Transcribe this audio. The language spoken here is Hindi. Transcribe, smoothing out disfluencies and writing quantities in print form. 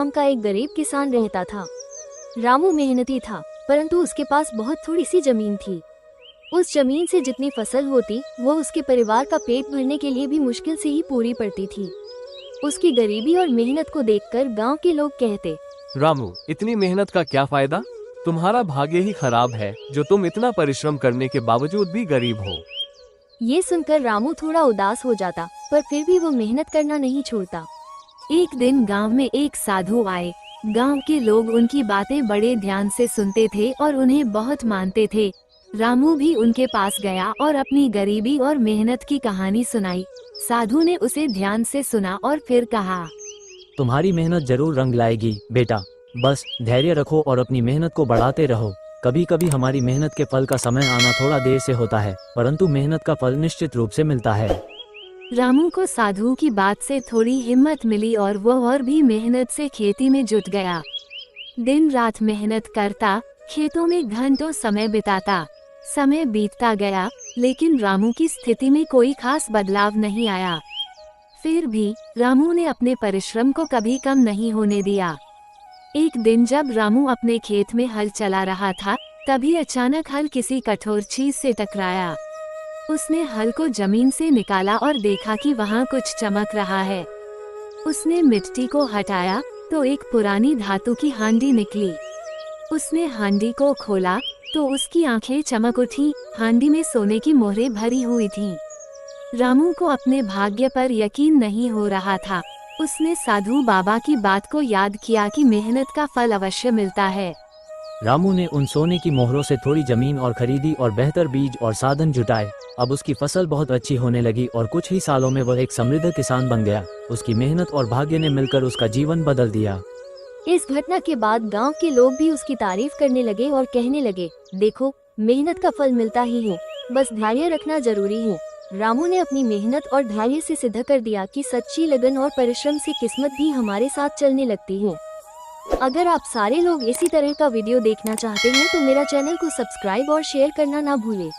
गांव का एक गरीब किसान रहता था। रामू मेहनती था, परंतु उसके पास बहुत थोड़ी सी जमीन थी। उस जमीन से जितनी फसल होती वो उसके परिवार का पेट भरने के लिए भी मुश्किल से ही पूरी पड़ती थी। उसकी गरीबी और मेहनत को देखकर गांव के लोग कहते, रामू, इतनी मेहनत का क्या फायदा? तुम्हारा भाग्य ही खराब है जो तुम इतना परिश्रम करने के बावजूद भी गरीब हो। ये सुनकर रामू थोड़ा उदास हो जाता, पर फिर भी वो मेहनत करना नहीं छोड़ता। एक दिन गांव में एक साधु आए। गांव के लोग उनकी बातें बड़े ध्यान से सुनते थे और उन्हें बहुत मानते थे। रामू भी उनके पास गया और अपनी गरीबी और मेहनत की कहानी सुनाई। साधु ने उसे ध्यान से सुना और फिर कहा, तुम्हारी मेहनत जरूर रंग लाएगी बेटा, बस धैर्य रखो और अपनी मेहनत को बढ़ाते रहो। कभी कभी हमारी मेहनत के फल का समय आना थोड़ा देर से होता है, परंतु मेहनत का फल निश्चित रूप से मिलता है। रामू को साधु की बात से थोड़ी हिम्मत मिली और वह और भी मेहनत से खेती में जुट गया। दिन रात मेहनत करता, खेतों में घंटों समय बिताता। समय बीतता गया, लेकिन रामू की स्थिति में कोई खास बदलाव नहीं आया। फिर भी रामू ने अपने परिश्रम को कभी कम नहीं होने दिया। एक दिन जब रामू अपने खेत में हल चला रहा था, तभी अचानक हल किसी कठोर चीज से टकराया। उसने हल को जमीन से निकाला और देखा कि वहाँ कुछ चमक रहा है। उसने मिट्टी को हटाया तो एक पुरानी धातु की हांडी निकली। उसने हांडी को खोला तो उसकी आंखें चमक उठी। हांडी में सोने की मोहरें भरी हुई थीं। रामू को अपने भाग्य पर यकीन नहीं हो रहा था। उसने साधु बाबा की बात को याद किया कि मेहनत का फल अवश्य मिलता है। रामू ने उन सोने की मोहरों से थोड़ी जमीन और खरीदी और बेहतर बीज और साधन जुटाए। अब उसकी फसल बहुत अच्छी होने लगी और कुछ ही सालों में वह एक समृद्ध किसान बन गया। उसकी मेहनत और भाग्य ने मिलकर उसका जीवन बदल दिया। इस घटना के बाद गांव के लोग भी उसकी तारीफ करने लगे और कहने लगे, देखो, मेहनत का फल मिलता ही है, बस धैर्य रखना जरूरी है। रामू ने अपनी मेहनत और धैर्य से सिद्ध कर दिया कि सच्ची लगन और परिश्रम से किस्मत भी हमारे साथ चलने लगती है। अगर आप सारे लोग इसी तरह का वीडियो देखना चाहते हैं तो मेरा चैनल को सब्सक्राइब और शेयर करना ना भूलें।